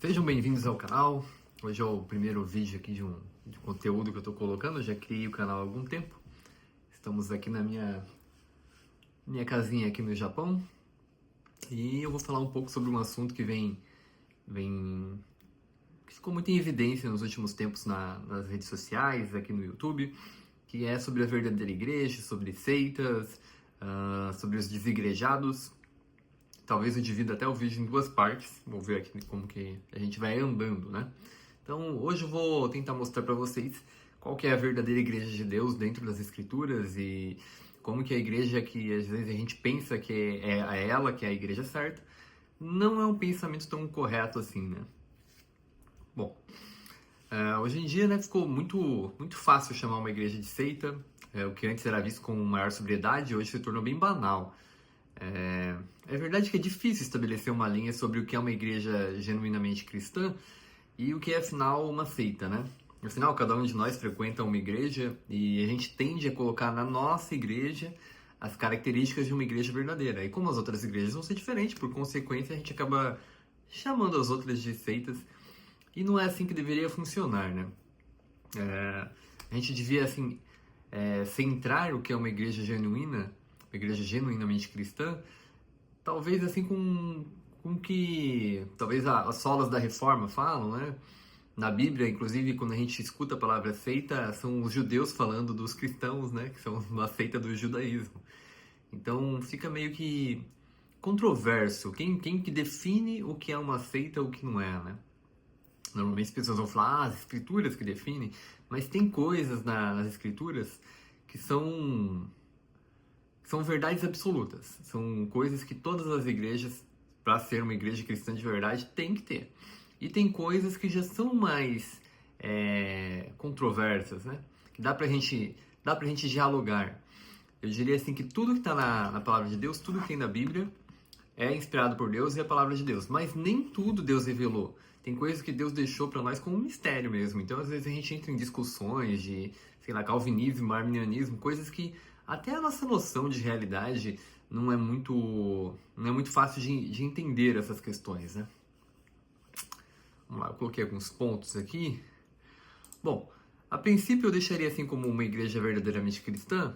Sejam bem-vindos ao canal. Hoje é o primeiro vídeo aqui de conteúdo que eu estou colocando. Eu já criei o canal há algum tempo. Estamos aqui na minha casinha aqui no Japão. E eu vou falar um pouco sobre um assunto que que ficou muito em evidência nos últimos tempos nas redes sociais, aqui no YouTube, que é sobre a verdadeira igreja, sobre seitas, sobre os desigrejados. Talvez eu divida até o vídeo em duas partes. Vou ver aqui como que a gente vai andando, né? Então, hoje eu vou tentar mostrar para vocês qual que é a verdadeira igreja de Deus dentro das Escrituras e como que a igreja que às vezes a gente pensa que é ela que é a igreja certa, não é um pensamento tão correto assim, né? Bom, hoje em dia, né, ficou muito fácil chamar uma igreja de seita. O que antes era visto com maior sobriedade, hoje se tornou bem banal. É verdade que é difícil estabelecer uma linha sobre o que é uma igreja genuinamente cristã e o que é, afinal, uma seita, né? Afinal, cada um de nós frequenta uma igreja e a gente tende a colocar na nossa igreja as características de uma igreja verdadeira. E como as outras igrejas vão ser diferentes, por consequência, a gente acaba chamando as outras de seitas e não é assim que deveria funcionar, né? A gente devia, assim, centrar o que é uma igreja genuína, uma igreja genuinamente cristã, talvez assim com que talvez as solas da reforma falam, né? Na Bíblia, inclusive, quando a gente escuta a palavra seita, são os judeus falando dos cristãos, né? Que são uma seita do judaísmo. Então fica meio que controverso. Quem que define o que é uma seita e o que não é, né? Normalmente as pessoas vão falar, as escrituras que definem, mas tem coisas nas escrituras que são verdades absolutas. São coisas que todas as igrejas, para ser uma igreja cristã de verdade, tem que ter. E tem coisas que já são mais controversas, né? Que dá pra gente dialogar. Eu diria assim que tudo que está na palavra de Deus, tudo que tem na Bíblia, é inspirado por Deus e é a palavra de Deus. Mas nem tudo Deus revelou. Tem coisas que Deus deixou para nós como um mistério mesmo. Então, às vezes, a gente entra em discussões de, sei lá, calvinismo, arminianismo, coisas que até a nossa noção de realidade não é muito fácil de entender essas questões, né? Vamos lá, eu coloquei alguns pontos aqui. Bom, a princípio eu deixaria assim como uma igreja verdadeiramente cristã,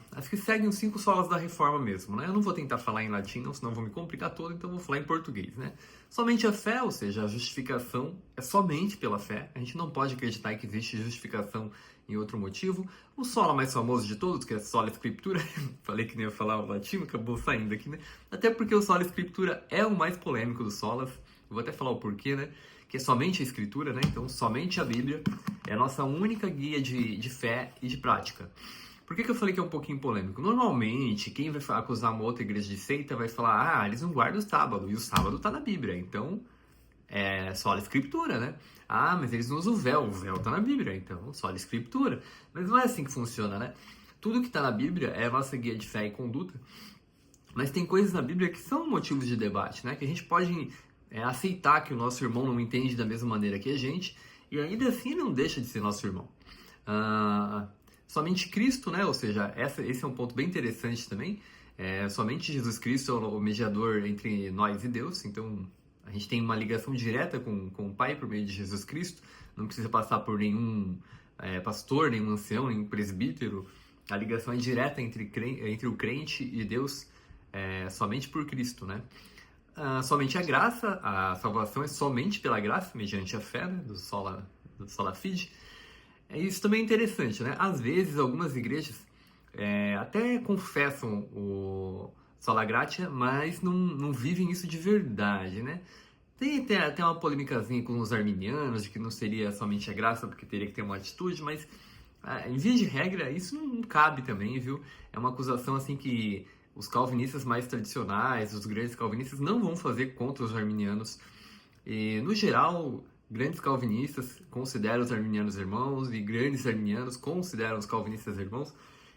as que seguem os 5 solas da reforma mesmo, né? Eu não vou tentar falar em latim, não, senão vou me complicar todo, então vou falar em português, né? Somente a fé, ou seja, a justificação é somente pela fé. A gente não pode acreditar que existe justificação em outro motivo. O sola mais famoso de todos, que é a sola escritura, falei que nem ia falar o latim, acabou saindo aqui, né? Até porque o sola escritura é o mais polêmico dos solas. Eu vou até falar o porquê, né? Que é somente a escritura, né? Então, somente a Bíblia é a nossa única guia de fé e de prática. Por que eu falei que é um pouquinho polêmico? Normalmente, quem vai acusar uma outra igreja de seita vai falar, eles não guardam o sábado, e o sábado está na Bíblia, então é só a escritura, né? Mas eles não usam o véu está na Bíblia, então só a escritura. Mas não é assim que funciona, né? Tudo que está na Bíblia é a nossa guia de fé e conduta, mas tem coisas na Bíblia que são motivos de debate, né? Que a gente pode aceitar que o nosso irmão não entende da mesma maneira que a gente, e ainda assim não deixa de ser nosso irmão. Somente Cristo, né? Ou seja, esse é um ponto bem interessante também. Somente Jesus Cristo é o mediador entre nós e Deus. Então, a gente tem uma ligação direta com o Pai por meio de Jesus Cristo. Não precisa passar por nenhum pastor, nenhum ancião, nenhum presbítero. A ligação é direta entre o crente e Deus somente por Cristo, né? Somente a graça, a salvação é somente pela graça, mediante a fé, né? do sola fide. Isso também é interessante, né? Às vezes, algumas igrejas até confessam o sola gratia, mas não vivem isso de verdade, né? Tem até uma polêmicazinha com os arminianos, de que não seria somente a graça, porque teria que ter uma atitude, mas, em via de regra, isso não cabe também, viu? É uma acusação, assim, que os calvinistas mais tradicionais, os grandes calvinistas, não vão fazer contra os arminianos. E, no geral, grandes calvinistas consideram os arminianos irmãos e grandes arminianos consideram os calvinistas irmãos.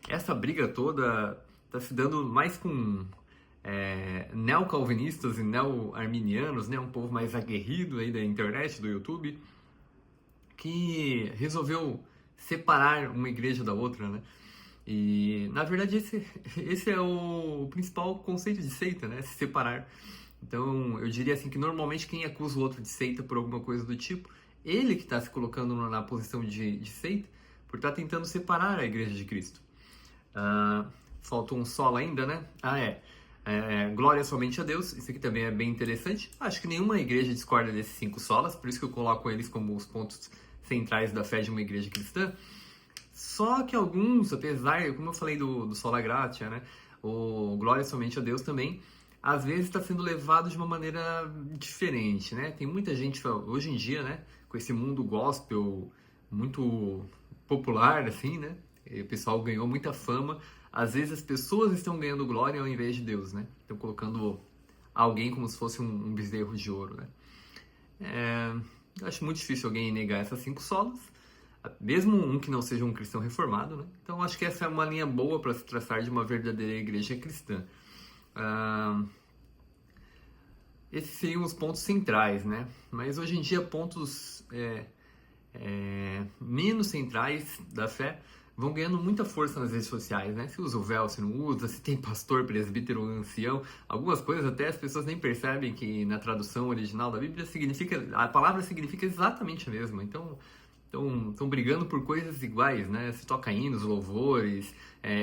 Essa briga toda está se dando mais com neo-calvinistas e neo-arminianos, né? Um povo mais aguerrido aí da internet, do YouTube, que resolveu separar uma igreja da outra, né? E, na verdade, esse é o principal conceito de seita, né? Se separar. Então, eu diria assim que normalmente quem acusa o outro de seita por alguma coisa do tipo, ele que está se colocando na posição de seita, por estar tentando separar a igreja de Cristo. Falta um solo ainda, né? Glória somente a Deus. Isso aqui também é bem interessante. Acho que nenhuma igreja discorda desses 5 solas, por isso que eu coloco eles como os pontos centrais da fé de uma igreja cristã. Só que alguns, apesar, como eu falei do sola gratia, né? O glória somente a Deus também, às vezes está sendo levado de uma maneira diferente, né? Tem muita gente, hoje em dia, né? Com esse mundo gospel muito popular, assim, né? E o pessoal ganhou muita fama. Às vezes as pessoas estão ganhando glória ao invés de Deus, né? Estão colocando alguém como se fosse um bezerro de ouro, né? Eu acho muito difícil alguém negar essas 5 solas, mesmo um que não seja um cristão reformado, né? Então acho que essa é uma linha boa para se traçar de uma verdadeira igreja cristã. Esses seriam os pontos centrais, né? Mas hoje em dia pontos menos centrais da fé vão ganhando muita força nas redes sociais, né? Se usa o véu, se não usa, se tem pastor, presbítero, ancião, algumas coisas até as pessoas nem percebem que na tradução original da Bíblia a palavra significa exatamente a mesma. Então, estão brigando por coisas iguais, né? Se toca hinos, louvores,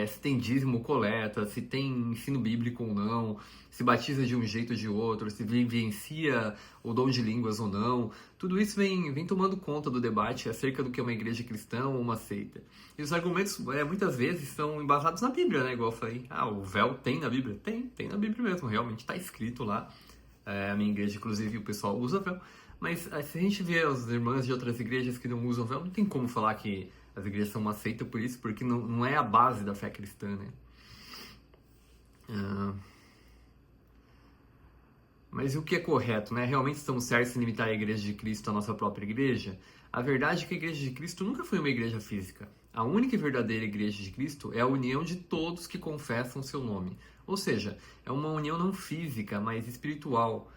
se tem dízimo, coleta, se tem ensino bíblico ou não, se batiza de um jeito ou de outro, se vivencia o dom de línguas ou não. Tudo isso vem tomando conta do debate acerca do que é uma igreja cristã ou uma seita. E os argumentos, muitas vezes, são embasados na Bíblia, né? Igual eu falei, o véu tem na Bíblia? Tem na Bíblia mesmo, realmente está escrito lá. A minha igreja, inclusive, o pessoal usa véu. Mas se a gente vê as irmãs de outras igrejas que não usam véu, não tem como falar que as igrejas são uma seita por isso, porque não é a base da fé cristã, né? Mas o que é correto, né? Realmente estamos certos em limitar a igreja de Cristo à nossa própria igreja? A verdade é que a igreja de Cristo nunca foi uma igreja física. A única e verdadeira igreja de Cristo é a união de todos que confessam seu nome. Ou seja, é uma união não física, mas espiritual,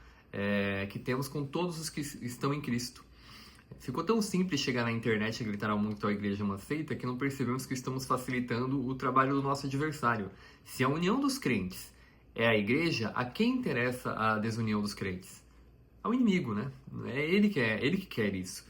que temos com todos os que estão em Cristo. Ficou tão simples chegar na internet e gritar muito a igreja é uma seita que não percebemos que estamos facilitando o trabalho do nosso adversário. Se a união dos crentes é a igreja, a quem interessa a desunião dos crentes? Ao inimigo, né? É ele que quer isso.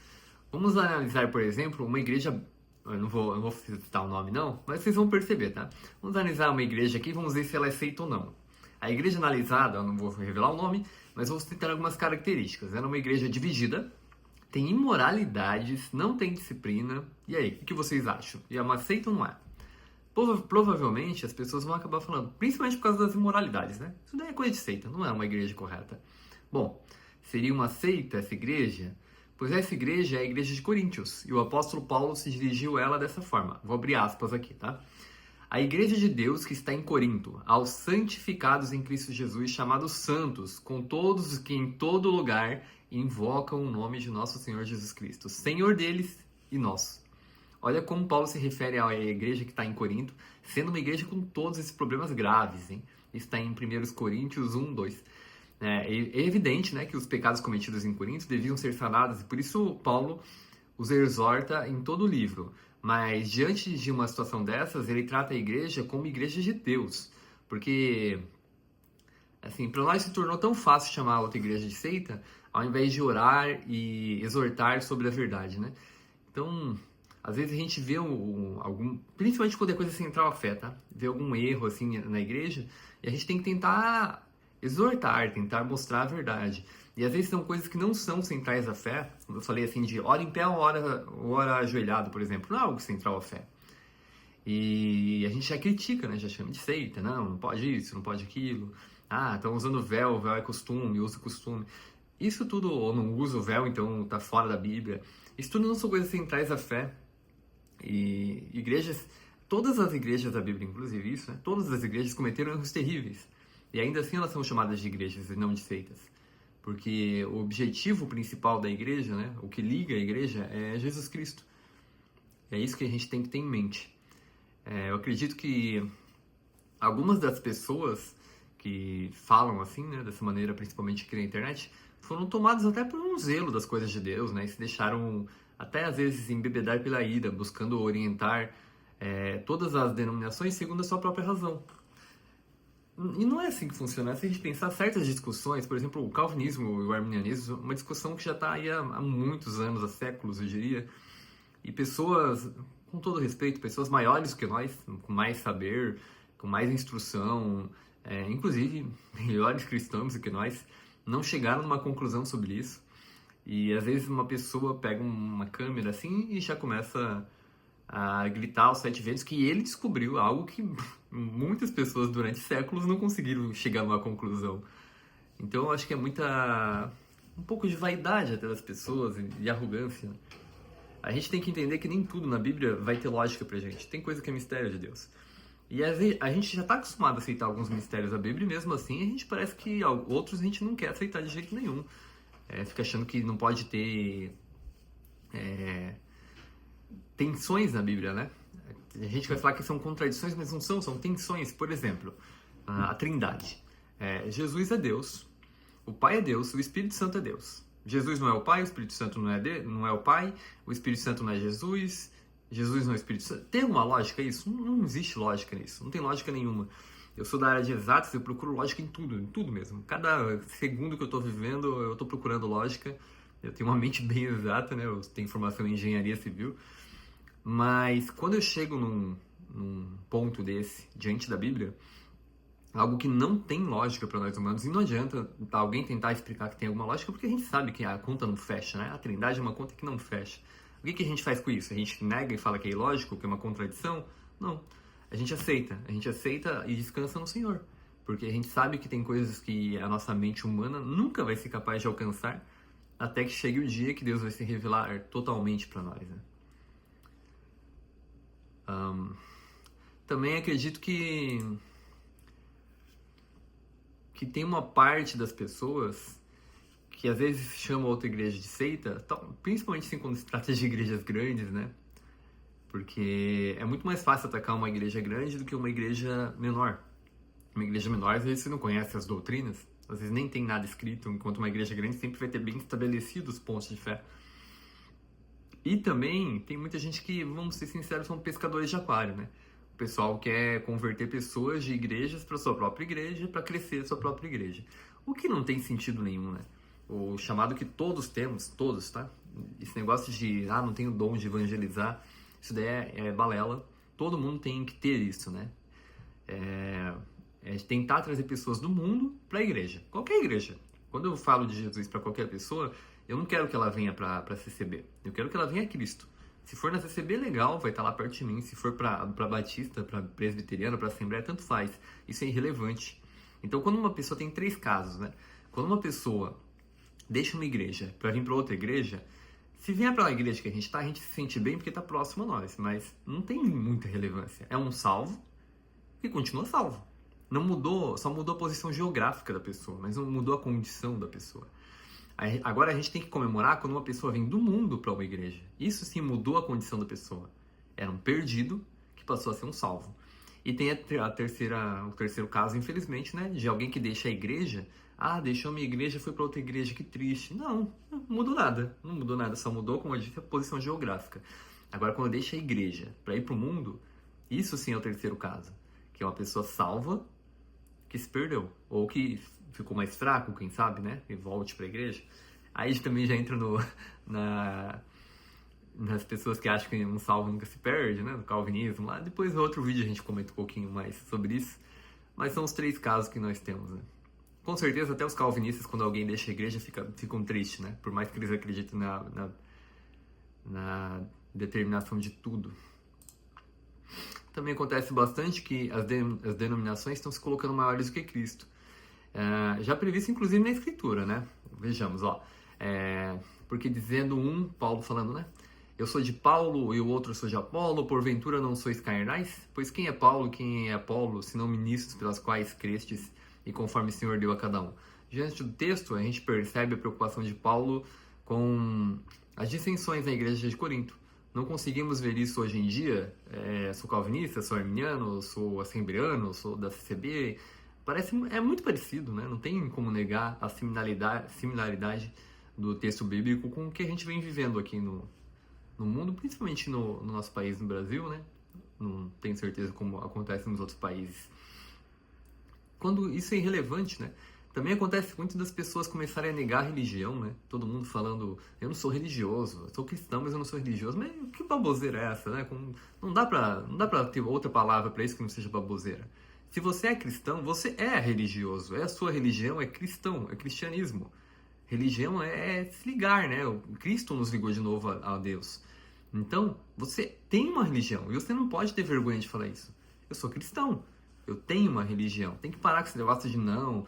Vamos analisar, por exemplo, uma igreja. Eu não vou citar o nome não, mas vocês vão perceber, tá? Vamos analisar uma igreja aqui e vamos ver se ela é seita ou não. A igreja analisada, eu não vou revelar o nome, mas vou citar algumas características. Ela é uma igreja dividida, tem imoralidades, não tem disciplina. E aí, o que vocês acham? E é uma seita ou não é? Provavelmente as pessoas vão acabar falando, principalmente por causa das imoralidades, né? Isso daí é coisa de seita, não é uma igreja correta. Bom, seria uma seita essa igreja? Pois essa igreja é a igreja de Coríntios, e o apóstolo Paulo se dirigiu a ela dessa forma. Vou abrir aspas aqui, tá? A igreja de Deus que está em Corinto, aos santificados em Cristo Jesus, chamados santos, com todos os que em todo lugar invocam o nome de nosso Senhor Jesus Cristo, Senhor deles e nosso. Olha como Paulo se refere à igreja que está em Corinto, sendo uma igreja com todos esses problemas graves, hein? Está em 1 Coríntios 1, 2. É evidente, né, que os pecados cometidos em Corinto deviam ser sanados, e por isso Paulo os exorta em todo o livro. Mas diante de uma situação dessas, ele trata a igreja como igreja de Deus. Porque, assim, para nós se tornou tão fácil chamar a outra igreja de seita, ao invés de orar e exortar sobre a verdade, né? Então, às vezes a gente vê algum, principalmente quando é coisa central à fé, tá? Vê algum erro, assim, na igreja, e a gente tem que tentar exortar, tentar mostrar a verdade. E às vezes são coisas que não são centrais à fé. Como eu falei assim, de ora em pé ou ora ajoelhado, por exemplo. Não é algo central à fé. E a gente já critica, né? Já chama de seita. Não pode isso, não pode aquilo. Estão usando véu, véu é costume, usa costume. Isso tudo, ou não usa o véu, então tá fora da Bíblia. Isso tudo não são coisas centrais à fé. E igrejas, todas as igrejas da Bíblia, inclusive isso, né? Todas as igrejas cometeram erros terríveis. E ainda assim elas são chamadas de igrejas e não de seitas. Porque o objetivo principal da igreja, né, o que liga a igreja, é Jesus Cristo. É isso que a gente tem que ter em mente. Eu acredito que algumas das pessoas que falam assim, né, dessa maneira, principalmente aqui na internet, foram tomadas até por um zelo das coisas de Deus, né, e se deixaram até às vezes embebedar pela ira, buscando orientar todas as denominações segundo a sua própria razão. E não é assim que funciona. Se a gente pensar certas discussões, por exemplo, o calvinismo e o arminianismo, uma discussão que já está aí há muitos anos, há séculos, eu diria, e pessoas, com todo respeito, pessoas maiores que nós, com mais saber, com mais instrução, inclusive melhores cristãos do que nós, não chegaram numa conclusão sobre isso. E às vezes uma pessoa pega uma câmera assim e já começa a gritar aos 7 ventos que ele descobriu algo que muitas pessoas durante séculos não conseguiram chegar numa conclusão. Então eu acho que é um pouco de vaidade até das pessoas e arrogância. A gente tem que entender que nem tudo na Bíblia vai ter lógica pra gente. Tem coisa que é mistério de Deus. E às vezes, a gente já está acostumado a aceitar alguns mistérios da Bíblia e mesmo assim a gente parece que outros a gente não quer aceitar de jeito nenhum. Fica achando que não pode ter tensões na Bíblia, né? A gente vai falar que são contradições, mas não são tensões. Por exemplo, a Trindade. Jesus é Deus, o Pai é Deus, o Espírito Santo é Deus. Jesus não é o Pai, o Espírito Santo não é o Pai, o Espírito Santo não é Jesus, Jesus não é o Espírito Santo. Tem uma lógica isso? Não existe lógica nisso, não tem lógica nenhuma. Eu sou da área de exatas, eu procuro lógica em tudo mesmo. Cada segundo que eu estou vivendo, eu estou procurando lógica. Eu tenho uma mente bem exata, né? Eu tenho formação em engenharia civil. Mas quando eu chego num ponto desse, diante da Bíblia, algo que não tem lógica para nós humanos, e não adianta alguém tentar explicar que tem alguma lógica, porque a gente sabe que a conta não fecha, né? A Trindade é uma conta que não fecha. O que a gente faz com isso? A gente nega e fala que é ilógico, que é uma contradição? Não. A gente aceita e descansa no Senhor. Porque a gente sabe que tem coisas que a nossa mente humana nunca vai ser capaz de alcançar, até que chegue o dia que Deus vai se revelar totalmente para nós, né? Também acredito que tem uma parte das pessoas que às vezes chama outra igreja de seita, principalmente assim, quando se trata de igrejas grandes, né? Porque é muito mais fácil atacar uma igreja grande do que uma igreja menor. Uma igreja menor, às vezes você não conhece as doutrinas, às vezes nem tem nada escrito, enquanto uma igreja grande sempre vai ter bem estabelecidos os pontos de fé. E também tem muita gente que, vamos ser sinceros, são pescadores de aquário, né? O pessoal quer converter pessoas de igrejas para sua própria igreja, para crescer a sua própria igreja. O que não tem sentido nenhum, né? O chamado que todos temos, todos, tá? Esse negócio de, não tenho dom de evangelizar, isso daí é balela. Todo mundo tem que ter isso, né? Tentar trazer pessoas do mundo para a igreja. Qualquer igreja. Quando eu falo de Jesus para qualquer pessoa, eu não quero que ela venha para CCB. Eu quero que ela venha a Cristo. Se for na CCB, legal, vai estar lá perto de mim. Se for para Batista, para Presbiteriana, para Assembleia, tanto faz. Isso é irrelevante. Então, quando uma pessoa tem 3 casos, né? Quando uma pessoa deixa uma igreja para vir para outra igreja, se vier para a igreja que a gente se sente bem porque está próximo a nós, mas não tem muita relevância. É um salvo que continua salvo. Não mudou, só mudou a posição geográfica da pessoa, mas não mudou a condição da pessoa. Agora a gente tem que comemorar quando uma pessoa vem do mundo para uma igreja. Isso sim mudou a condição da pessoa. Era um perdido que passou a ser um salvo. E tem o terceiro caso, infelizmente, né, de alguém que deixa a igreja. Deixou minha igreja, foi para outra igreja, que triste. Não mudou nada. Não mudou nada, só mudou, como eu disse, a posição geográfica. Agora, quando deixa a igreja para ir para o mundo, isso sim é o terceiro caso. Que é uma pessoa salva que se perdeu. Ou que ficou mais fraco, quem sabe, né? E volte para a igreja. Aí a gente também já entra nas pessoas que acham que um salvo nunca se perde, né? No calvinismo. Lá depois no outro vídeo a gente comenta um pouquinho mais sobre isso. Mas são os 3 casos que nós temos, né? Com certeza até os calvinistas, quando alguém deixa a igreja, ficam tristes, né? Por mais que eles acreditem na determinação de tudo. Também acontece bastante que as denominações estão se colocando maiores do que Cristo. Já previsto inclusive na Escritura, né? Vejamos, porque dizendo Paulo falando, né? Eu sou de Paulo e o outro sou de Apolo, porventura não sois carnais? Pois quem é Paulo e quem é Apolo, senão ministros pelas quais crestes e conforme o Senhor deu a cada um? Diante do texto, a gente percebe a preocupação de Paulo com as dissensões na igreja de Corinto. Não conseguimos ver isso hoje em dia. Sou calvinista, sou arminiano, sou assembleano, sou da CCB. É muito parecido, né? Não tem como negar a similaridade do texto bíblico com o que a gente vem vivendo aqui no mundo, principalmente no nosso país, no Brasil, né? Não tenho certeza como acontece nos outros países. quando isso é irrelevante, né? Também acontece muito das pessoas começarem a negar a religião, né? Todo mundo falando, eu não sou religioso, eu sou cristão, mas eu não sou religioso. Mas que baboseira é essa, né? Não dá pra ter outra palavra pra isso que não seja baboseira. Se você é cristão, você é religioso. É a sua religião, é cristão, é cristianismo. Religião é se ligar, né? O Cristo nos ligou de novo a Deus. Então, você tem uma religião e você não pode ter vergonha de falar isso. Eu sou cristão, eu tenho uma religião. Tem que parar com esse negócio de não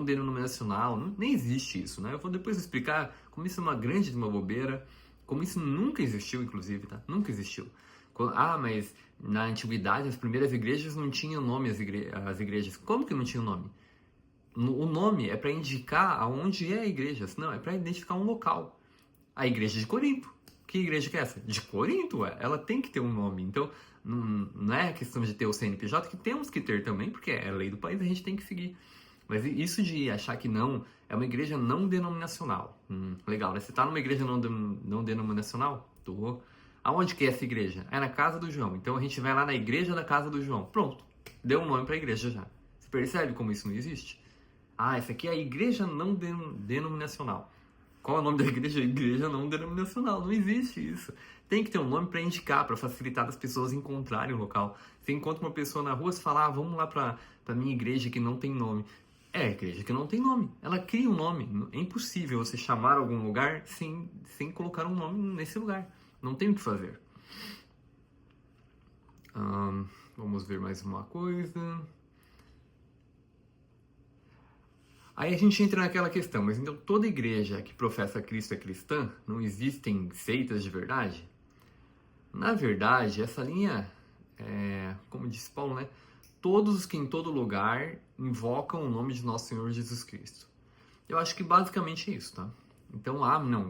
denominacional. Nem existe isso, né? Eu vou depois explicar como isso é uma grande de uma bobeira, como isso nunca existiu, inclusive, tá? Nunca existiu. Mas na antiguidade as primeiras igrejas não tinham nome, as igrejas. Como que não tinham nome? O nome é para indicar aonde é a igreja, não, é para identificar um local. A igreja de Corinto. Que igreja que é essa? De Corinto, ué. Ela tem que ter um nome. Então, não é questão de ter o CNPJ, que temos que ter também, porque é a lei do país, a gente tem que seguir. Mas isso de achar que não, é uma igreja não denominacional. Legal, né? Você tá numa igreja não denominacional? Tô. Aonde que é essa igreja? É na casa do João. Então a gente vai lá na igreja da casa do João. Pronto. Deu um nome para a igreja já. Você percebe como isso não existe? Essa aqui é a igreja não denominacional. Qual é o nome da igreja? Igreja não denominacional. Não existe isso. Tem que ter um nome para indicar, para facilitar as pessoas encontrarem o local. Você encontra uma pessoa na rua, você fala, vamos lá para minha igreja que não tem nome. É a igreja que não tem nome. Ela cria um nome. É impossível você chamar algum lugar sem colocar um nome nesse lugar. Não tem o que fazer. Vamos ver mais uma coisa. Aí a gente entra naquela questão, mas então toda igreja que professa Cristo é cristã? Não existem seitas de verdade? Na verdade, essa linha, como disse Paulo, né? Todos os que em todo lugar invocam o nome de nosso Senhor Jesus Cristo. Eu acho que basicamente é isso, tá? Então,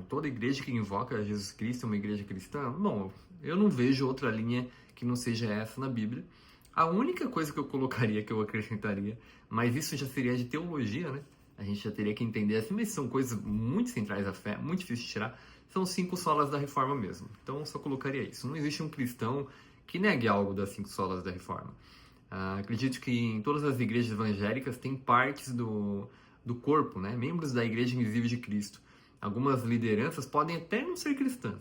toda igreja que invoca Jesus Cristo é uma igreja cristã? Bom, eu não vejo outra linha que não seja essa na Bíblia. A única coisa que eu colocaria, que eu acrescentaria, mas isso já seria de teologia, né? A gente já teria que entender assim, mas são coisas muito centrais da fé, muito difícil de tirar. São 5 solas da Reforma mesmo. Então eu só colocaria isso. Não existe um cristão que negue algo das 5 solas da Reforma. Acredito que em todas as igrejas evangélicas tem partes do corpo, né? Membros da Igreja Invisível de Cristo. Algumas lideranças podem até não ser cristãs.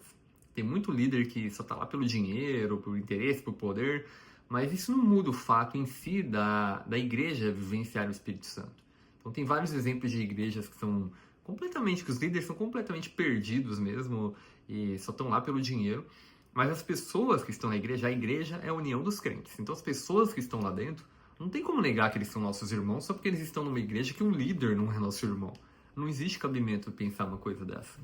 Tem muito líder que só está lá pelo dinheiro, por interesse, por poder, mas isso não muda o fato em si da igreja vivenciar o Espírito Santo. Então tem vários exemplos de igrejas que são que os líderes são completamente perdidos mesmo e só estão lá pelo dinheiro. Mas as pessoas que estão na igreja, a igreja é a união dos crentes. Então as pessoas que estão lá dentro, não tem como negar que eles são nossos irmãos só porque eles estão numa igreja que o líder não é nosso irmão. Não existe cabimento pensar uma coisa dessa.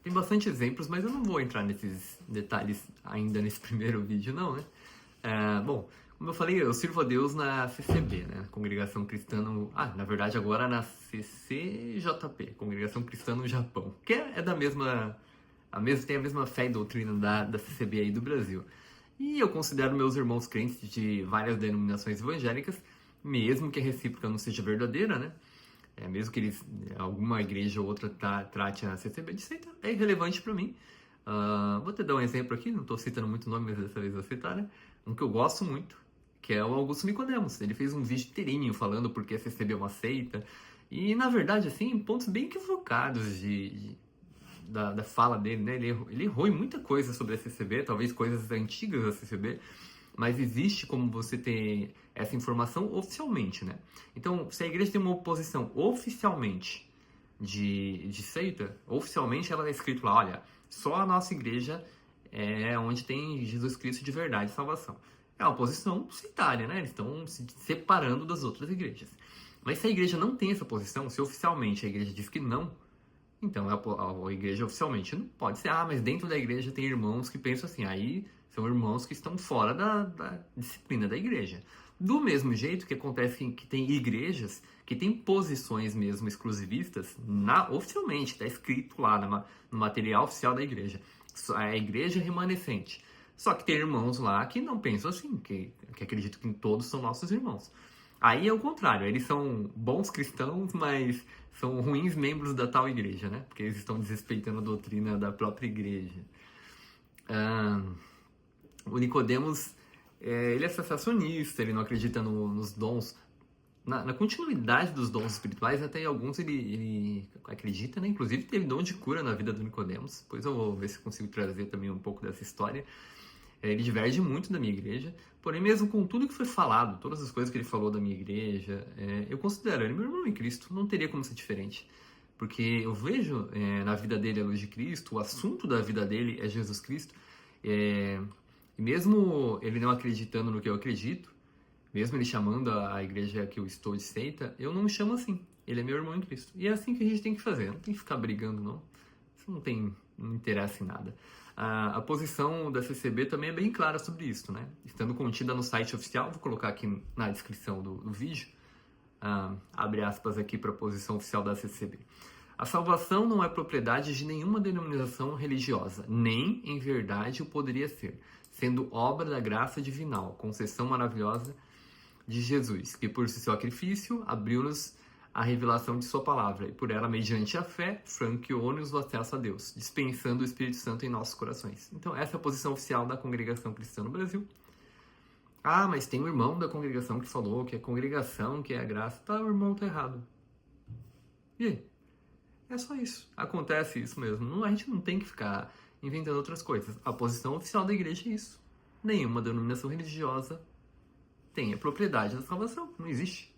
Tem bastante exemplos, mas eu não vou entrar nesses detalhes ainda nesse primeiro vídeo, não, né? Bom, como eu falei, eu sirvo a Deus na CCB, né? Congregação Cristã na verdade agora na CCJP, Congregação Cristã no Japão, que é da mesma... tem a mesma fé e doutrina da CCB aí do Brasil. E eu considero meus irmãos crentes de várias denominações evangélicas, mesmo que a recíproca não seja verdadeira, né? Mesmo que alguma igreja ou outra trate a CCB de seita, é irrelevante para mim. Vou te dar um exemplo aqui, não estou citando muito nome, mas dessa vez vou citar, né? Um que eu gosto muito, que é o Augusto Nicodemos. Ele fez um vídeo inteirinho falando porque a CCB é uma seita. E, na verdade, assim, pontos bem equivocados da fala dele, né? Ele errou em muita coisa sobre a CCB, talvez coisas antigas da CCB, mas existe como você ter essa informação oficialmente, né? Então, se a igreja tem uma oposição oficialmente de seita, oficialmente ela é escrito lá, olha, só a nossa igreja é onde tem Jesus Cristo de verdade e salvação. É uma posição sectária, né? Eles estão se separando das outras igrejas. Mas se a igreja não tem essa posição, se oficialmente a igreja diz que não, então a igreja oficialmente não pode ser, mas dentro da igreja tem irmãos que pensam assim, aí são irmãos que estão fora da disciplina da igreja. Do mesmo jeito que acontece que tem igrejas que têm posições mesmo exclusivistas oficialmente, está escrito lá no material oficial da igreja. A igreja remanescente. Só que tem irmãos lá que não pensam assim, que acreditam que todos são nossos irmãos. Aí é o contrário, eles são bons cristãos, mas são ruins membros da tal igreja, né? Porque eles estão desrespeitando a doutrina da própria igreja. O Nicodemos, Ele é sensacionista, ele não acredita nos dons, na continuidade dos dons espirituais. Até em alguns ele acredita, né? Inclusive teve dom de cura na vida do Nicodemos. Depois eu vou ver se consigo trazer também um pouco dessa história. Ele diverge muito da minha igreja, porém mesmo com tudo que foi falado, todas as coisas que ele falou da minha igreja, eu considero ele meu irmão em Cristo, não teria como ser diferente. Porque eu vejo na vida dele a luz de Cristo, o assunto da vida dele é Jesus Cristo. E mesmo ele não acreditando no que eu acredito, mesmo ele chamando a igreja que eu estou de seita, eu não me chamo assim. Ele é meu irmão em Cristo. E é assim que a gente tem que fazer, não tem que ficar brigando, não. Isso não interessa em nada. A posição da CCB também é bem clara sobre isso, né? Estando contida no site oficial, vou colocar aqui na descrição do vídeo, abre aspas aqui para a posição oficial da CCB. A salvação não é propriedade de nenhuma denominação religiosa, nem, em verdade, o poderia ser, sendo obra da graça divinal, concessão maravilhosa de Jesus, que por seu sacrifício abriu-nos a revelação de sua palavra, e por ela, mediante a fé, franqueou-nos o acesso a Deus, dispensando o Espírito Santo em nossos corações. Então, essa é a posição oficial da Congregação Cristã no Brasil. Ah, mas tem um irmão da congregação que falou que é congregação, que é a graça. Tá, o irmão tá errado. E aí? É só isso. Acontece isso mesmo. A gente não tem que ficar inventando outras coisas. A posição oficial da igreja é isso. Nenhuma denominação religiosa tem a propriedade da salvação. Não existe.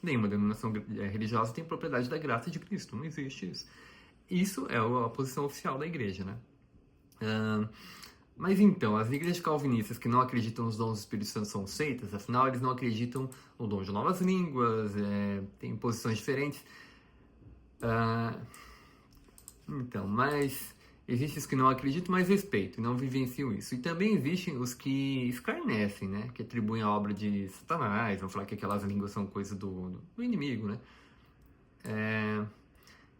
Nenhuma denominação religiosa tem propriedade da graça de Cristo. Não existe isso. Isso é a posição oficial da igreja, né? Mas então, as igrejas calvinistas que não acreditam nos dons do Espírito Santo são seitas, afinal eles não acreditam no dom de novas línguas, têm posições diferentes. Então, mas existem os que não acreditam, mas respeitam e não vivenciam isso. E também existem os que escarnecem, né? Que atribuem a obra de Satanás, vão falar que aquelas línguas são coisa do inimigo, né?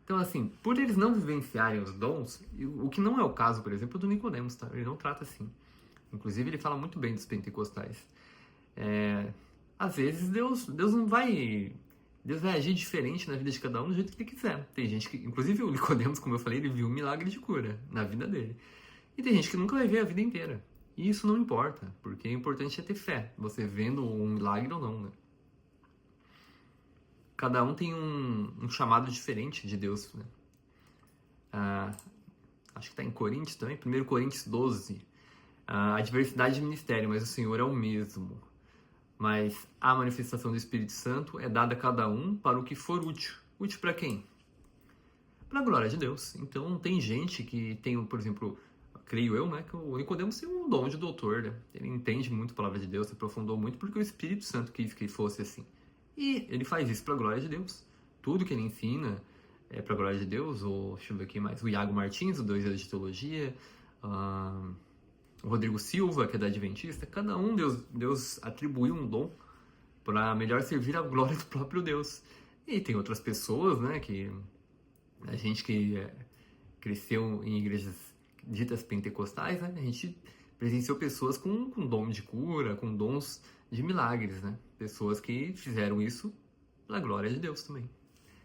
Então, assim, por eles não vivenciarem os dons, o que não é o caso, por exemplo, do Nicodemos, tá? Ele não trata assim. Inclusive, ele fala muito bem dos pentecostais. Às vezes, Deus não vai... Deus vai agir diferente na vida de cada um do jeito que ele quiser. Tem gente que... Inclusive, o Nicodemos, como eu falei, ele viu um milagre de cura na vida dele. E tem gente que nunca vai ver a vida inteira. E isso não importa, porque o importante é ter fé. Você vendo um milagre ou não, né? Cada um tem um chamado diferente de Deus, né? Acho que está em Coríntios também, 1 Coríntios 12. A diversidade de ministério, mas o Senhor é o mesmo. Mas a manifestação do Espírito Santo é dada a cada um para o que for útil. Útil para quem? Para a glória de Deus. Então tem gente que tem, por exemplo, creio eu, né, que o Nicodemos tem um dom de doutor, né? Ele entende muito a palavra de Deus, se aprofundou muito porque o Espírito Santo quis que fosse assim. E ele faz isso para a glória de Deus. Tudo que ele ensina é para a glória de Deus. Ou, deixa eu ver aqui mais, o Iago Martins, o 2 anos de teologia, o Rodrigo Silva, que é da Adventista. Cada um, Deus atribuiu um dom para melhor servir a glória do próprio Deus. E tem outras pessoas, né, que a gente que cresceu em igrejas ditas pentecostais, né, a gente presenciou pessoas com dom de cura, com dons de milagres, né? Pessoas que fizeram isso pela glória de Deus também.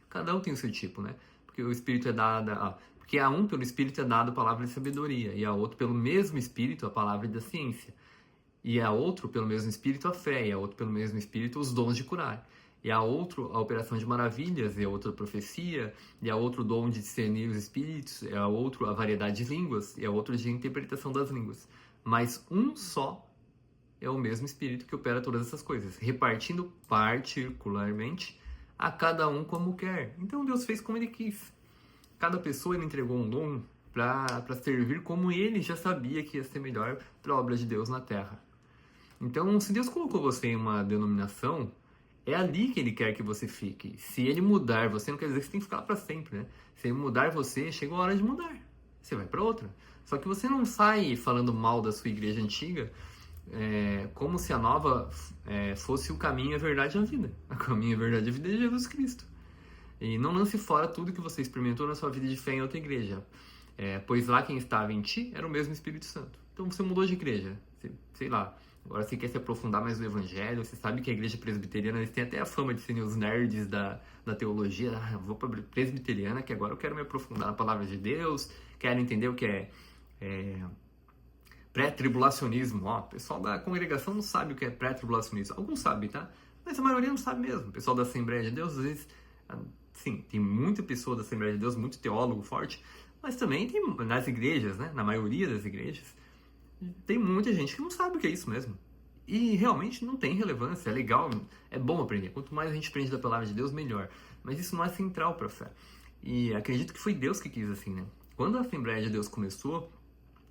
Cada um tem o seu tipo, né? Porque o Espírito é dado... porque a um, pelo Espírito, é dado a palavra de sabedoria, e a outro, pelo mesmo Espírito, a palavra da ciência. E a outro, pelo mesmo Espírito, a fé, e a outro, pelo mesmo Espírito, os dons de curar. E a outro, a operação de maravilhas, e a outro, a profecia, e a outro, o dom de discernir os espíritos, e a outro, a variedade de línguas, e a outro, de interpretação das línguas. Mas um só é o mesmo Espírito que opera todas essas coisas, repartindo particularmente a cada um como quer. Então Deus fez como Ele quis. Cada pessoa Ele entregou um dom para servir como Ele já sabia que ia ser melhor para a obra de Deus na Terra. Então, se Deus colocou você em uma denominação, é ali que Ele quer que você fique. Se Ele mudar você, não quer dizer que você tem que ficar lá para sempre, né? Se Ele mudar você, chegou a hora de mudar. Você vai para outra. Só que você não sai falando mal da sua igreja antiga, como se a nova fosse o caminho, a verdade e a vida. O caminho, a verdade e a vida é Jesus Cristo. E não lance fora tudo que você experimentou na sua vida de fé em outra igreja. Pois lá quem estava em ti era o mesmo Espírito Santo. Então você mudou de igreja. Sei lá, agora você quer se aprofundar mais no Evangelho. Você sabe que a igreja presbiteriana, eles têm até a fama de serem os nerds da teologia. Eu vou para a presbiteriana, que agora eu quero me aprofundar na palavra de Deus. Quero entender o que é Pré-tribulacionismo, ó, o pessoal da congregação não sabe o que é pré-tribulacionismo. Alguns sabem, tá? Mas a maioria não sabe mesmo. O pessoal da Assembleia de Deus, às vezes, sim, tem muita pessoa da Assembleia de Deus, muito teólogo forte, mas também tem nas igrejas, né? Na maioria das igrejas, tem muita gente que não sabe o que é isso mesmo. E realmente não tem relevância, é legal, é bom aprender. Quanto mais a gente aprende da palavra de Deus, melhor. Mas isso não é central para a fé. E acredito que foi Deus que quis assim, né? Quando a Assembleia de Deus começou,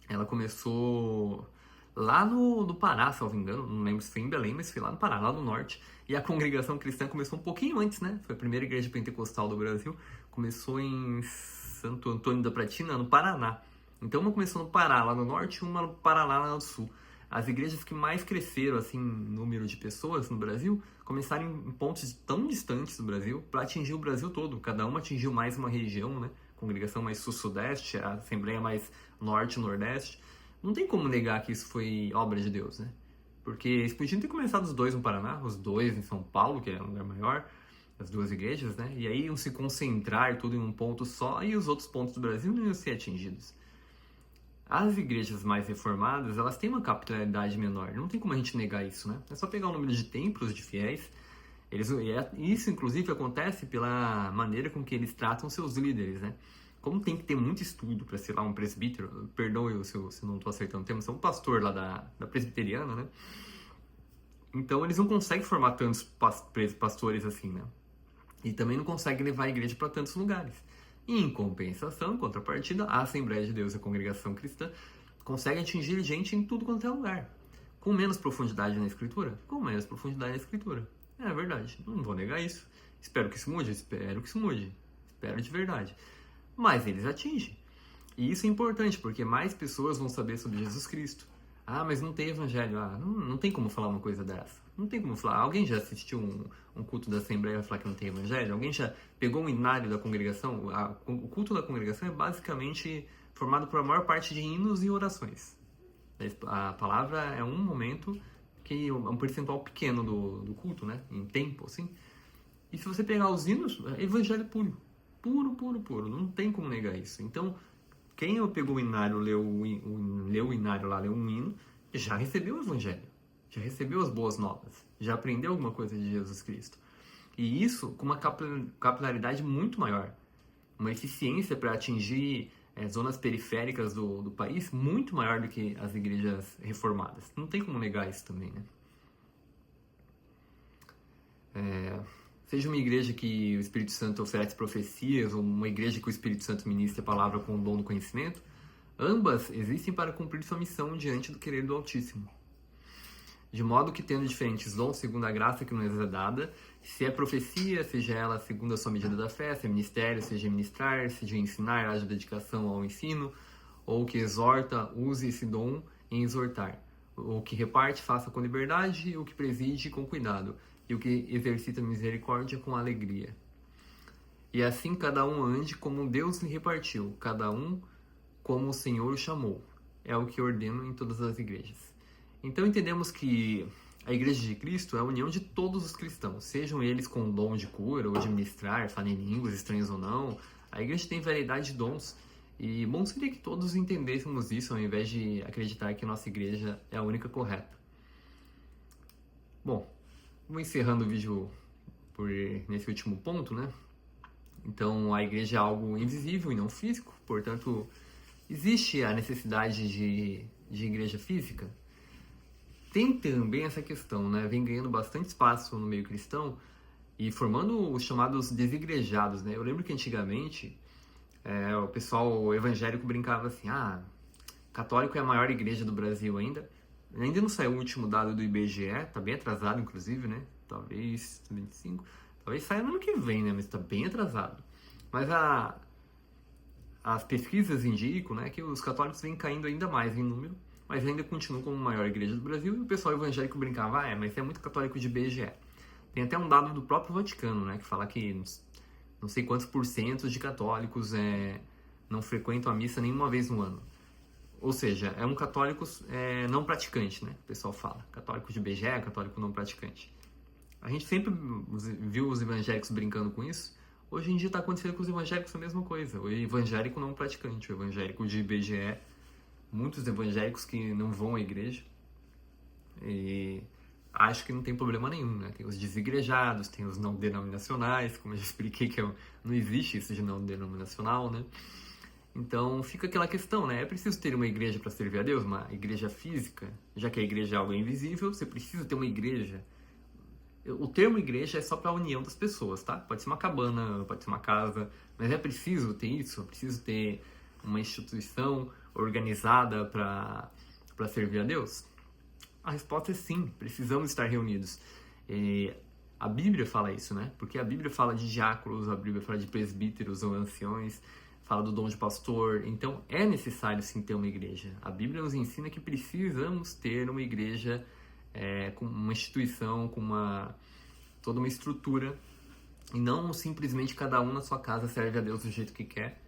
ela começou lá no Pará, salvo engano, não lembro se foi em Belém, mas foi lá no Pará, lá no norte. E a congregação cristã começou um pouquinho antes, né? Foi a primeira igreja pentecostal do Brasil. Começou em Santo Antônio da Platina, no Paraná. Então uma começou no Pará, lá no norte, e uma no Paraná, lá no sul. As igrejas que mais cresceram, assim, em número de pessoas no Brasil, começaram em pontos tão distantes do Brasil para atingir o Brasil todo. Cada uma atingiu mais uma região, né? Congregação mais sul-sudeste, a Assembleia mais norte-nordeste. Não tem como negar que isso foi obra de Deus, né? Porque eles podiam ter começado os dois no Paraná, os dois em São Paulo, que é um lugar maior, as duas igrejas, né? E aí iam se concentrar tudo em um ponto só e os outros pontos do Brasil não iam ser atingidos. As igrejas mais reformadas, elas têm uma capitalidade menor. Não tem como a gente negar isso, né? É só pegar o número de templos de fiéis. Isso, inclusive, acontece pela maneira com que eles tratam seus líderes, né? Como tem que ter muito estudo para ser lá um presbítero, perdoe eu se não estou acertando o termo, você é um pastor lá da presbiteriana, né? Então eles não conseguem formar tantos pastores assim, né? E também não conseguem levar a igreja para tantos lugares. E, em compensação, em contrapartida, a Assembleia de Deus e a congregação cristã conseguem atingir gente em tudo quanto é lugar. Com menos profundidade na Escritura? Com menos profundidade na Escritura. É verdade, não vou negar isso. Espero que isso mude, espero que isso mude. Espero de verdade. Mas eles atingem. E isso é importante, porque mais pessoas vão saber sobre Jesus Cristo. Ah, mas não tem evangelho. Ah, não tem como falar uma coisa dessa. Não tem como falar. Alguém já assistiu um culto da Assembleia e falar que não tem evangelho? Alguém já pegou um hinário da congregação? O culto da congregação é basicamente formado por a maior parte de hinos e orações. A palavra é um momento que é um percentual pequeno do culto, né? Em tempo, assim. E se você pegar os hinos, é evangelho puro. Puro, puro, puro. Não tem como negar isso. Então, quem pegou o hinário, leu o hinário lá, leu um hino, já recebeu o evangelho. Já recebeu as boas novas. Já aprendeu alguma coisa de Jesus Cristo. E isso com uma capilaridade muito maior. Uma eficiência para atingir zonas periféricas do país muito maior do que as igrejas reformadas. Não tem como negar isso também, né? Seja uma igreja que o Espírito Santo oferece profecias, ou uma igreja que o Espírito Santo ministra a palavra com o dom do conhecimento, ambas existem para cumprir sua missão diante do querer do Altíssimo. De modo que, tendo diferentes dons segundo a graça que nos é dada, se é profecia, seja ela segundo a sua medida da fé, se é ministério, seja ministrar, seja ensinar, haja dedicação ao ensino, ou que exorta, use esse dom em exortar. O que reparte, faça com liberdade, o que preside, com cuidado, e o que exercita misericórdia, com alegria. E assim cada um ande como Deus lhe repartiu, cada um como o Senhor o chamou. É o que ordeno em todas as igrejas. Então entendemos que a Igreja de Cristo é a união de todos os cristãos, sejam eles com dom de cura ou de ministrar, falar em línguas estranhas ou não. A Igreja tem variedade de dons e bom seria que todos entendêssemos isso ao invés de acreditar que a nossa Igreja é a única correta. Bom, vou encerrando o vídeo nesse último ponto, né? Então a Igreja é algo invisível e não físico, portanto existe a necessidade de igreja física. Tem também essa questão, né? Vem ganhando bastante espaço no meio cristão e formando os chamados desigrejados, né? Eu lembro que antigamente o pessoal evangélico brincava assim, católico é a maior igreja do Brasil ainda. Ainda não saiu o último dado do IBGE, tá bem atrasado inclusive, né? Talvez 25, talvez saia no ano que vem, né? Mas tá bem atrasado. Mas as pesquisas indicam, né, que os católicos vêm caindo ainda mais em número, mas ainda continuam como a maior igreja do Brasil, e o pessoal evangélico brincava, mas é muito católico de IBGE. Tem até um dado do próprio Vaticano, né, que fala que não sei quantos % de católicos não frequentam a missa nenhuma vez no ano. Ou seja, é um católico não praticante, né, o pessoal fala. Católico de IBGE, católico não praticante. A gente sempre viu os evangélicos brincando com isso. Hoje em dia está acontecendo com os evangélicos a mesma coisa. O evangélico não praticante, o evangélico de IBGE muitos evangélicos que não vão à igreja e acho que não tem problema nenhum, né? Tem os desigrejados, tem os não denominacionais, como eu já expliquei que não existe isso de não denominacional, né? Então fica aquela questão, né? É preciso ter uma igreja para servir a Deus, uma igreja física, já que a igreja é algo invisível, você precisa ter uma igreja. O termo igreja é só para a união das pessoas, tá? Pode ser uma cabana, pode ser uma casa, mas é preciso ter isso, é preciso ter uma instituição organizada para servir a Deus? A resposta é sim, precisamos estar reunidos. A Bíblia fala isso, né? Porque a Bíblia fala de diáconos, a Bíblia fala de presbíteros ou anciões, fala do dom de pastor. Então é necessário sim ter uma igreja. A Bíblia nos ensina que precisamos ter uma igreja com uma instituição, com toda uma estrutura, e não simplesmente cada um na sua casa serve a Deus do jeito que quer.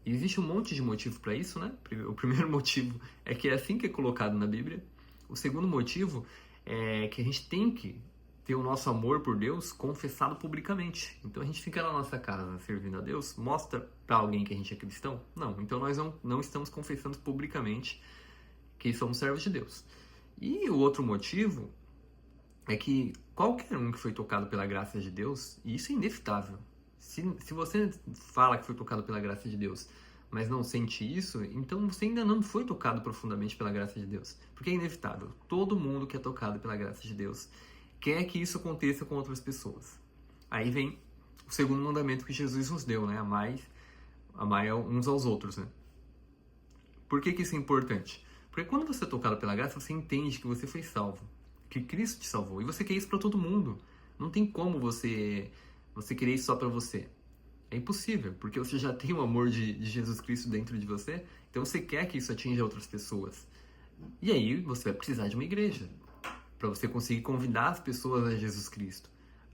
E existe um monte de motivo para isso, né? O primeiro motivo é que é assim que é colocado na Bíblia. O segundo motivo é que a gente tem que ter o nosso amor por Deus confessado publicamente. Então a gente fica na nossa casa servindo a Deus, mostra para alguém que a gente é cristão? Não. Então nós não estamos confessando publicamente que somos servos de Deus. E o outro motivo é que qualquer um que foi tocado pela graça de Deus, e isso é inevitável. Se você fala que foi tocado pela graça de Deus, mas não sente isso, então você ainda não foi tocado profundamente pela graça de Deus. Porque é inevitável. Todo mundo que é tocado pela graça de Deus quer que isso aconteça com outras pessoas. Aí vem o segundo mandamento que Jesus nos deu, né? Amar uns aos outros, né? Por que isso é importante? Porque quando você é tocado pela graça, você entende que você foi salvo, que Cristo te salvou. E você quer isso para todo mundo. Não tem como você querer isso só para você. É impossível, porque você já tem o amor de Jesus Cristo dentro de você, então você quer que isso atinja outras pessoas. E aí você vai precisar de uma igreja, para você conseguir convidar as pessoas a Jesus Cristo,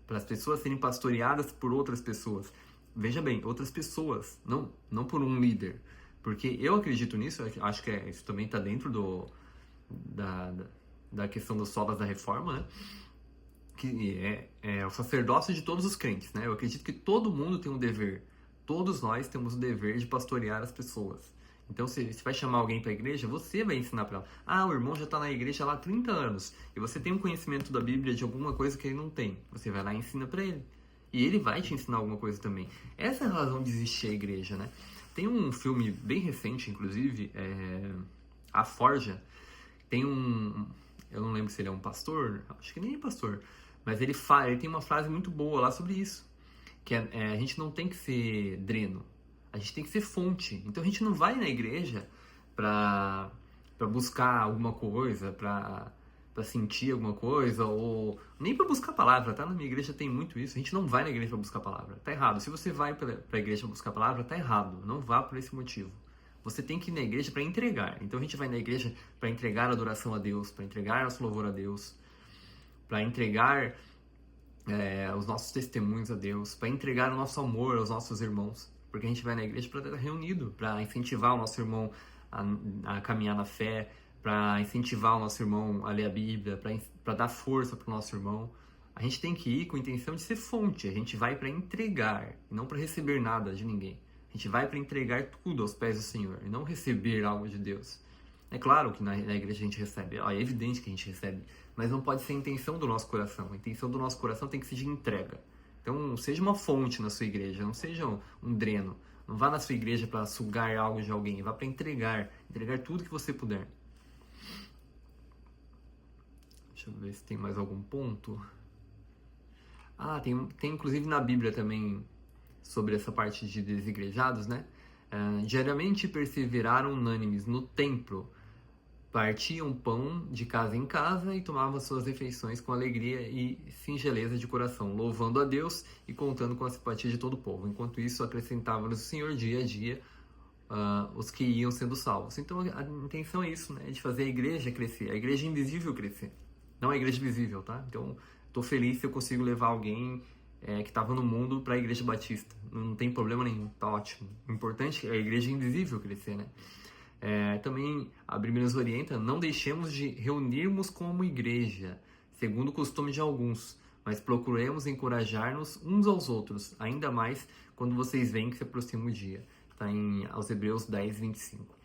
para as pessoas serem pastoreadas por outras pessoas. Veja bem, outras pessoas, não por um líder. Porque eu acredito nisso, acho que isso também está dentro da questão das solas da reforma, né? Que é o sacerdócio de todos os crentes, né? Eu acredito que todo mundo tem um dever. Todos nós temos o dever de pastorear as pessoas. Então, se você vai chamar alguém para a igreja, você vai ensinar para ela. Ah, o irmão já está na igreja lá há 30 anos. E você tem um conhecimento da Bíblia de alguma coisa que ele não tem. Você vai lá e ensina para ele. E ele vai te ensinar alguma coisa também. Essa é a razão de existir a igreja, né? Tem um filme bem recente, inclusive, A Forja. Tem eu não lembro se ele é um pastor, acho que nem é pastor, mas ele tem uma frase muito boa lá sobre isso, que a gente não tem que ser dreno, a gente tem que ser fonte. Então a gente não vai na igreja para buscar alguma coisa, para sentir alguma coisa, ou nem para buscar palavra, tá? Na minha igreja tem muito isso. A gente não vai na igreja para buscar palavra, tá errado. Se você vai para a igreja para buscar palavra, tá errado. Não vá por esse motivo. Você tem que ir na igreja para entregar. Então a gente vai na igreja para entregar a adoração a Deus, para entregar nosso louvor a Deus, para entregar os nossos testemunhos a Deus, para entregar o nosso amor aos nossos irmãos. Porque a gente vai na igreja para estar reunido, para incentivar o nosso irmão a caminhar na fé, para incentivar o nosso irmão a ler a Bíblia, para dar força para o nosso irmão. A gente tem que ir com a intenção de ser fonte. A gente vai para entregar, e não para receber nada de ninguém. A gente vai para entregar tudo aos pés do Senhor e não receber algo de Deus. É claro que na igreja a gente recebe, é evidente que a gente recebe, mas não pode ser a intenção do nosso coração. A intenção do nosso coração tem que ser de entrega. Então, seja uma fonte na sua igreja, não seja um dreno. Não vá na sua igreja para sugar algo de alguém, vá para entregar tudo que você puder. Deixa eu ver se tem mais algum ponto. Ah, tem inclusive na Bíblia também sobre essa parte de desigrejados, né? Diariamente perseveraram unânimes no templo, partiam pão de casa em casa e tomavam suas refeições com alegria e singeleza de coração, louvando a Deus e contando com a simpatia de todo o povo. Enquanto isso, acrescentava-lhes o Senhor dia a dia os que iam sendo salvos. Então a intenção é isso, né? De fazer a igreja crescer, a igreja invisível crescer, não a igreja visível, tá? Então, estou feliz se eu consigo levar alguém que estava no mundo para a igreja batista. Não tem problema nenhum, tá ótimo. O importante é a igreja invisível crescer, né? Também a Bíblia nos orienta, não deixemos de reunirmos como igreja, segundo o costume de alguns, mas procuremos encorajar-nos uns aos outros, ainda mais quando vocês veem que se aproxima o dia. Está aos Hebreus 10, 25.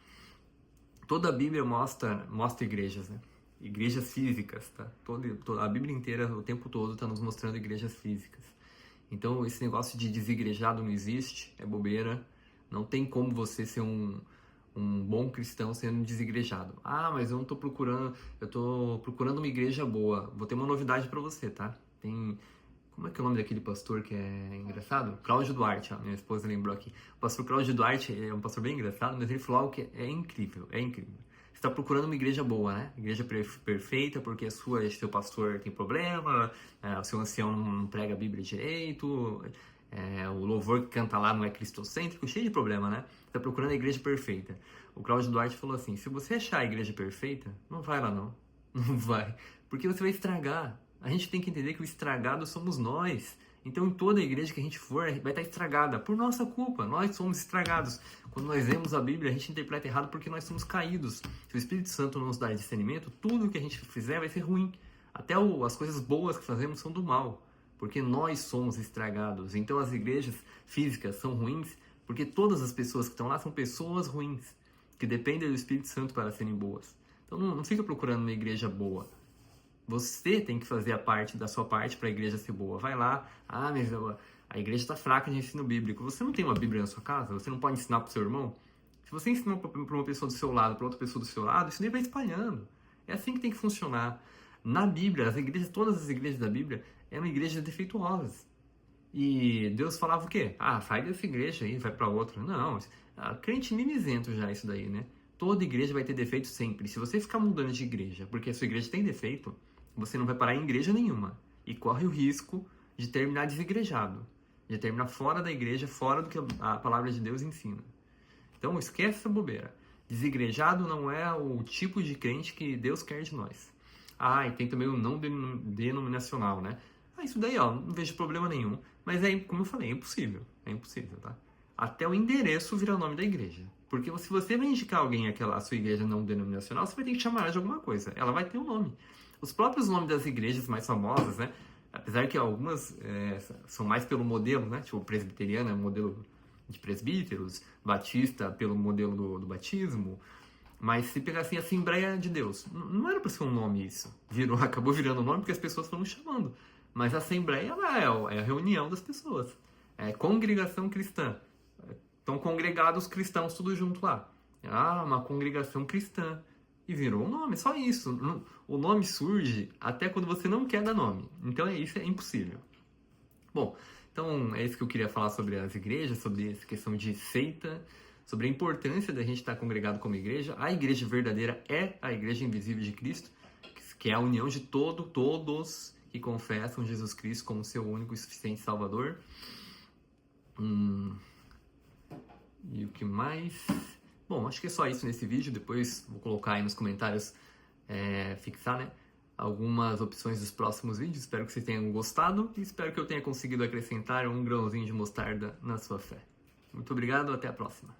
Toda a Bíblia mostra igrejas, né? Igrejas físicas, tá? A Bíblia inteira, o tempo todo, está nos mostrando igrejas físicas. Então, esse negócio de desigrejado não existe, é bobeira. Não tem como você ser um bom cristão sendo desigrejado. Ah, mas eu não tô procurando, eu tô procurando uma igreja boa. Vou ter uma novidade para você, tá? Como é que é o nome daquele pastor que é engraçado? Cláudio Duarte, ó, minha esposa lembrou aqui. O pastor Cláudio Duarte é um pastor bem engraçado, mas ele falou algo que é incrível, é incrível. Você está procurando uma igreja boa, né? Igreja perfeita, porque seu pastor tem problema, o seu ancião não prega a Bíblia direito, o louvor que canta lá não é cristocêntrico, cheio de problema, né? Você está procurando a igreja perfeita. O Cláudio Duarte falou assim, se você achar a igreja perfeita, não vai lá não. Não vai, porque você vai estragar. A gente tem que entender que o estragado somos nós. Então, em toda igreja que a gente for, vai estar estragada por nossa culpa. Nós somos estragados. Quando nós lemos a Bíblia, a gente interpreta errado porque nós somos caídos. Se o Espírito Santo não nos dá discernimento, tudo que a gente fizer vai ser ruim. Até as coisas boas que fazemos são do mal, porque nós somos estragados. Então, as igrejas físicas são ruins porque todas as pessoas que estão lá são pessoas ruins, que dependem do Espírito Santo para serem boas. Então, não fica procurando uma igreja boa. Você tem que fazer a parte da sua parte para a igreja ser boa. Vai lá, mas a igreja está fraca de ensino bíblico. Você não tem uma Bíblia na sua casa? Você não pode ensinar para o seu irmão? Se você ensinar para uma pessoa do seu lado, para outra pessoa do seu lado, isso nem vai espalhando. É assim que tem que funcionar. Na Bíblia, todas as igrejas da Bíblia eram igrejas defeituosas. E Deus falava o quê? Sai dessa igreja aí, vai para outra. Não, crente mimizento já isso daí, né? Toda igreja vai ter defeito sempre. Se você ficar mudando de igreja porque a sua igreja tem defeito, você não vai parar em igreja nenhuma. E corre o risco de terminar desigrejado. De terminar fora da igreja, fora do que a palavra de Deus ensina. Então, esquece essa bobeira. Desigrejado não é o tipo de crente que Deus quer de nós. E tem também o não denominacional, né? Isso daí, não vejo problema nenhum. Mas como eu falei, é impossível. É impossível, tá? Até o endereço vira o nome da igreja. Porque se você vai indicar alguém a sua igreja não denominacional, você vai ter que chamar ela de alguma coisa. Ela vai ter um nome. Os próprios nomes das igrejas mais famosas, né? Apesar que algumas são mais pelo modelo, né? Tipo, presbiteriana é o modelo de presbíteros, batista pelo modelo do batismo. Mas se pegar assim, Assembleia de Deus, não era para ser um nome isso. Acabou virando um nome porque as pessoas foram chamando. Mas a Assembleia é a reunião das pessoas. É congregação cristã. Estão congregados cristãos tudo junto lá. Uma congregação cristã. E virou um nome, só isso. O nome surge até quando você não quer dar nome. Então isso é impossível. Bom, então é isso que eu queria falar sobre as igrejas, sobre essa questão de seita, sobre a importância da gente estar congregado como igreja. A igreja verdadeira é a igreja invisível de Cristo, que é a união de todos que confessam Jesus Cristo como seu único e suficiente Salvador. E o que mais? Bom, acho que é só isso nesse vídeo. Depois vou colocar aí nos comentários, fixar, né, algumas opções dos próximos vídeos. Espero que vocês tenham gostado e espero que eu tenha conseguido acrescentar um grãozinho de mostarda na sua fé. Muito obrigado, até a próxima.